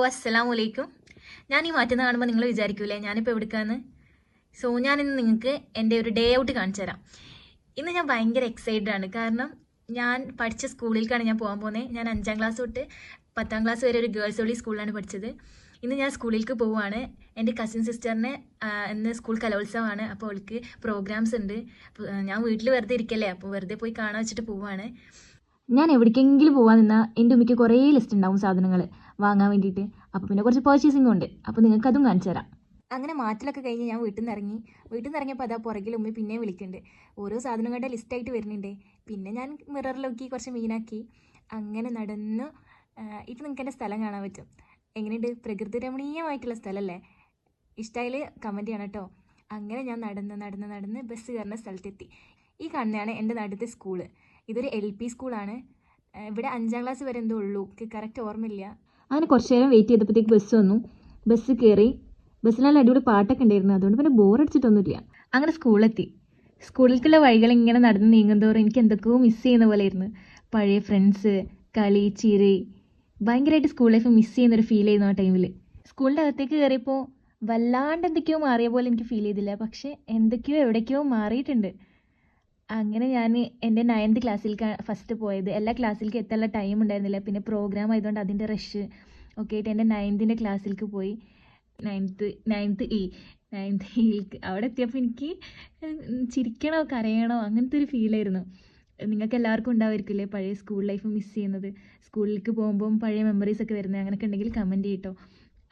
അസ്സലാമു അലൈക്കും. ഞാൻ ഈ മാറ്റുന്ന കാണുമ്പോൾ നിങ്ങൾ വിചാരിക്കൂലേ ഞാനിപ്പോൾ എവിടേക്കാന്ന്. ഞാനിന്ന് നിങ്ങൾക്ക് എൻ്റെ ഒരു ഡേ ഔട്ട് കാണിച്ചു തരാം. ഇന്ന് ഞാൻ ഭയങ്കര എക്സൈറ്റഡ് ആണ്. കാരണം ഞാൻ പഠിച്ച സ്കൂളിലേക്കാണ് ഞാൻ പോകാൻ പോകുന്നത്. ഞാൻ 5ാം ക്ലാസ് തൊട്ട് 10ാം ക്ലാസ് വരെ ഒരു ഗേൾസ് ഓൺലി സ്കൂളിലാണ് പഠിച്ചത്. ഇന്ന് ഞാൻ സ്കൂളിലേക്ക് പോവുകയാണ്. എൻ്റെ കസിൻ സിസ്റ്ററിന് ഇന്ന് സ്കൂൾ കലോത്സവമാണ്. അപ്പോൾ അവൾക്ക് പ്രോഗ്രാംസ് ഉണ്ട്. ഞാൻ വീട്ടിൽ വെറുതെ ഇരിക്കല്ലേ, അപ്പോൾ വെറുതെ പോയി കാണാൻ വെച്ചിട്ട് പോവുകയാണ്. ഞാൻ എവിടേക്കെങ്കിലും പോകാൻ നിന്നാൽ എൻ്റെ ഉമ്മയ്ക്ക് കുറേ ലിസ്റ്റ് ഉണ്ടാവും സാധനങ്ങൾ വാങ്ങാൻ വേണ്ടിയിട്ട്. അപ്പോൾ പിന്നെ കുറച്ച് പർച്ചേസിംഗ് ഉണ്ട്. അപ്പോൾ നിങ്ങൾക്ക് അതും കാണിച്ചു തരാം. അങ്ങനെ മാറ്റലൊക്കെ കഴിഞ്ഞ് ഞാൻ വീട്ടിൽ നിന്ന് ഇറങ്ങിയപ്പോൾ അതാ പുറകിൽ ഉമ്മ പിന്നെ വിളിക്കുന്നുണ്ട്. ഓരോ സാധനങ്ങളുടെ ലിസ്റ്റായിട്ട് വരുന്നുണ്ട്. പിന്നെ ഞാൻ മിററിൽ നോക്കി കുറച്ച് മീനാക്കി അങ്ങനെ നടന്നു. ഇത് നിങ്ങൾക്ക് എൻ്റെ സ്ഥലം കാണാൻ പറ്റും. എങ്ങനെയുണ്ട്? പ്രകൃതി രമണീയമായിട്ടുള്ള സ്ഥലമല്ലേ? ഇഷ്ടമായാൽ കമൻറ്റ് ചെയ്യണം കേട്ടോ. അങ്ങനെ ഞാൻ നടന്ന് ബസ് കയറുന്ന സ്ഥലത്തെത്തി. ഈ കാണുന്നതാണ് എൻ്റെ നാട്ടിലത്തെ സ്കൂള്. ഇതൊരു LP സ്കൂളാണ്. ഇവിടെ 5ാം ക്ലാസ് വരെ എന്തോ ഉള്ളൂ, കറക്റ്റ് ഓർമ്മയില്ല. അങ്ങനെ കുറച്ച് നേരം വെയിറ്റ് ചെയ്തപ്പോഴത്തേക്ക് ബസ് വന്നു. ബസ് കയറി. ബസ്സിൽ നല്ല അടിപൊളി പാട്ടൊക്കെ ഉണ്ടായിരുന്നു. അതുകൊണ്ട് പിന്നെ ബോറടിച്ചിട്ടൊന്നുമില്ല. അങ്ങനെ സ്കൂളെത്തി. സ്കൂളിലേക്കുള്ള വഴികൾ ഇങ്ങനെ നടന്ന് നീങ്ങുന്നതോറും എനിക്ക് എന്തൊക്കെയോ മിസ് ചെയ്യുന്ന പോലെ ആയിരുന്നു. പഴയ ഫ്രണ്ട്സ്, കളി, ചിരി, ഭയങ്കരമായിട്ട് സ്കൂൾ ലൈഫ് മിസ് ചെയ്യുന്നൊരു ഫീൽ ചെയ്യുന്നു ആ ടൈമിൽ. സ്കൂളിൻ്റെ അകത്തേക്ക് കയറിയപ്പോൾ വല്ലാണ്ട് എന്തൊക്കെയോ മാറിയ പോലെ എനിക്ക് ഫീൽ ചെയ്തില്ല. പക്ഷേ എന്തൊക്കെയോ എവിടേക്കോ മാറിയിട്ടുണ്ട്. അങ്ങനെ ഞാൻ എൻ്റെ 9th ക്ലാസ്സിലേക്ക് ഫസ്റ്റ് പോയത്. എല്ലാ ക്ലാസ്സിലേക്ക് എത്താനുള്ള ടൈം ഉണ്ടായിരുന്നില്ല. പിന്നെ പ്രോഗ്രാം ആയതുകൊണ്ട് അതിൻ്റെ റഷ് ഒക്കെ ആയിട്ട് എൻ്റെ 9th ക്ലാസ്സിലേക്ക് പോയി. 9th ഇയിലേക്ക് അവിടെ എത്തിയപ്പോൾ എനിക്ക് ചിരിക്കണോ കരയണോ അങ്ങനത്തെ ഒരു ഫീലായിരുന്നു. നിങ്ങൾക്ക് എല്ലാവർക്കും ഉണ്ടാവുമായിരിക്കില്ലേ പഴയ സ്കൂൾ ലൈഫ് മിസ് ചെയ്യുന്നത്, സ്കൂളിലേക്ക് പോകുമ്പം പഴയ മെമ്മറീസ് ഒക്കെ വരുന്നത്. അങ്ങനെയൊക്കെ ഉണ്ടെങ്കിൽ കമൻറ്റ് ചെയ്യട്ടോ.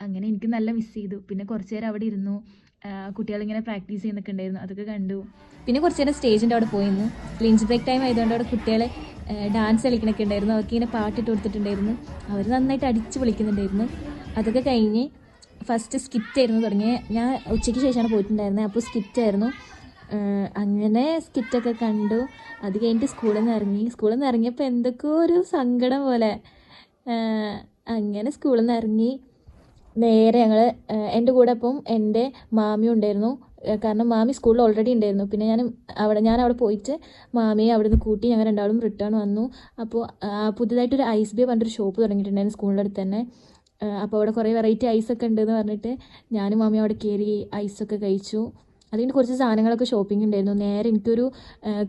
അങ്ങനെ എനിക്ക് നല്ല മിസ് ചെയ്തു. പിന്നെ കുറച്ച് നേരം അവിടെ ഇരുന്നു. കുട്ടികളിങ്ങനെ പ്രാക്ടീസ് ചെയ്യുന്നൊക്കെ ഉണ്ടായിരുന്നു, അതൊക്കെ കണ്ടു. പിന്നെ കുറച്ച് നേരം സ്റ്റേജിൻ്റെ അവിടെ പോയിരുന്നു. ലഞ്ച് ബ്രേക്ക് ടൈം ആയതുകൊണ്ട് അവിടെ കുട്ടികളെ ഡാൻസ് കളിക്കണൊക്കെ ഉണ്ടായിരുന്നു. അവർക്ക് ഇങ്ങനെ പാട്ടിട്ട് കൊടുത്തിട്ടുണ്ടായിരുന്നു. അവർ നന്നായിട്ട് അടിച്ച് വിളിക്കുന്നുണ്ടായിരുന്നു. അതൊക്കെ കഴിഞ്ഞ് ഫസ്റ്റ് സ്കിറ്റായിരുന്നു തുടങ്ങിയത്. ഞാൻ ഉച്ചയ്ക്ക് ശേഷമാണ് പോയിട്ടുണ്ടായിരുന്നത്. അപ്പോൾ സ്കിറ്റായിരുന്നു. അങ്ങനെ സ്കിറ്റൊക്കെ കണ്ടു. അത് കഴിഞ്ഞിട്ട് സ്കൂളിൽ നിന്ന് ഇറങ്ങിയപ്പോൾ എന്തൊക്കെയോ ഒരു സങ്കടം പോലെ. അങ്ങനെ സ്കൂളിൽ നിന്ന് ഇറങ്ങി നേരെ ഞങ്ങൾ എൻ്റെ കൂടെ അപ്പം എൻ്റെ മാമിയും ഉണ്ടായിരുന്നു. കാരണം മാമി സ്കൂളിൽ ഓൾറെഡി ഉണ്ടായിരുന്നു. പിന്നെ ഞാൻ അവിടെ പോയിട്ട് മാമിയെ അവിടെ നിന്ന് കൂട്ടി ഞങ്ങൾ രണ്ടാളും റിട്ടേൺ വന്നു. അപ്പോൾ പുതിയതായിട്ടൊരു ഐസ് ബേ പറഞ്ഞിട്ടൊരു ഷോപ്പ് തുടങ്ങിയിട്ടുണ്ടായിരുന്നു സ്കൂളിൻ്റെ അടുത്ത് തന്നെ. അപ്പോൾ അവിടെ കുറേ വെറൈറ്റി ഐസൊക്കെ ഉണ്ടെന്ന് പറഞ്ഞിട്ട് ഞാനും മാമിയും അവിടെ കയറി ഐസൊക്കെ കഴിച്ചു. അതിൻ്റെ കുറച്ച് സാധനങ്ങളൊക്കെ ഷോപ്പിംഗ് ഉണ്ടായിരുന്നു. നേരെ എനിക്കൊരു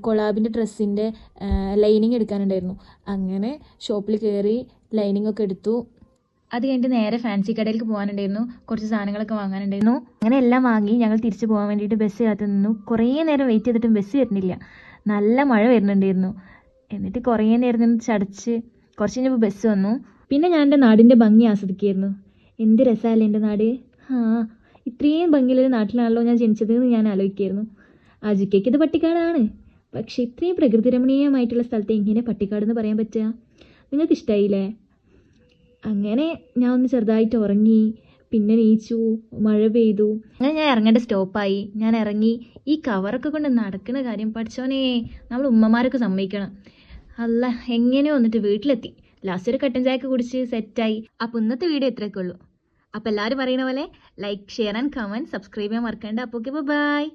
കൊളാബിൻ്റെ ഡ്രസ്സിൻ്റെ ലൈനിങ് എടുക്കാനുണ്ടായിരുന്നു. അങ്ങനെ ഷോപ്പിൽ കയറി ലൈനിങ് ഒക്കെ എടുത്തു. അത് കഴിഞ്ഞിട്ട് നേരെ ഫാൻസി കടയിലേക്ക് പോകാനുണ്ടായിരുന്നു. കുറച്ച് സാധനങ്ങളൊക്കെ വാങ്ങാനുണ്ടായിരുന്നു. അങ്ങനെ എല്ലാം വാങ്ങി ഞങ്ങൾ തിരിച്ച് പോകാൻ വേണ്ടിയിട്ട് ബസ് കാത്തു നിന്നു. കുറേ നേരം വെയിറ്റ് ചെയ്തിട്ടും ബസ് വരുന്നില്ല. നല്ല മഴ വരുന്നുണ്ടായിരുന്നു. എന്നിട്ട് കുറേ നേരം നിന്ന് ചടച്ച് കുറച്ച് കഴിഞ്ഞപ്പോൾ ബസ് വന്നു. പിന്നെ ഞാൻ എൻ്റെ നാടിൻ്റെ ഭംഗി ആസ്വദിക്കുകയായിരുന്നു. എന്ത് രസമല്ലേ എൻ്റെ നാട്. ഇത്രയും ഭംഗിയുള്ളൊരു നാട്ടിലാണല്ലോ ഞാൻ ജനിച്ചത് എന്ന് ഞാൻ ആലോചിക്കുകയായിരുന്നു. അജിക്കയ്ക്ക് ഇത് പട്ടിക്കാടാണ്. പക്ഷേ ഇത്രയും പ്രകൃതി രമണീയമായിട്ടുള്ള സ്ഥലത്ത് എങ്ങനെ പട്ടിക്കാടെന്ന് പറയാൻ പറ്റുക? നിങ്ങൾക്ക് ഇഷ്ടമായില്ലേ? അങ്ങനെ ഞാൻ ഒന്ന് ചെറുതായിട്ട് ഉറങ്ങി. പിന്നെ നീച്ചു. മഴ പെയ്തു. അങ്ങനെ ഞാൻ ഇറങ്ങേണ്ട സ്റ്റോപ്പായി. ഞാൻ ഇറങ്ങി. ഈ കവറൊക്കെ കൊണ്ട് നടക്കുന്ന കാര്യം പഠിച്ചോനെ, നമ്മൾ ഉമ്മമാരൊക്കെ സമ്മതിക്കണം. അല്ല, എങ്ങനെയോ വന്നിട്ട് വീട്ടിലെത്തി. ലാസ്റ്റ് ഒരു കട്ടൻ ചായയൊക്കെ കുടിച്ച് സെറ്റായി. അപ്പോൾ ഇന്നത്തെ വീഡിയോ ഇത്രയൊക്കെ ഉള്ളൂ. അപ്പോൾ എല്ലാവരും പറയുന്ന പോലെ like, share and comment, subscribe ചെയ്യാൻ മറക്കണ്ട. അപ്പോൾ ഓക്കെ, ബൈ.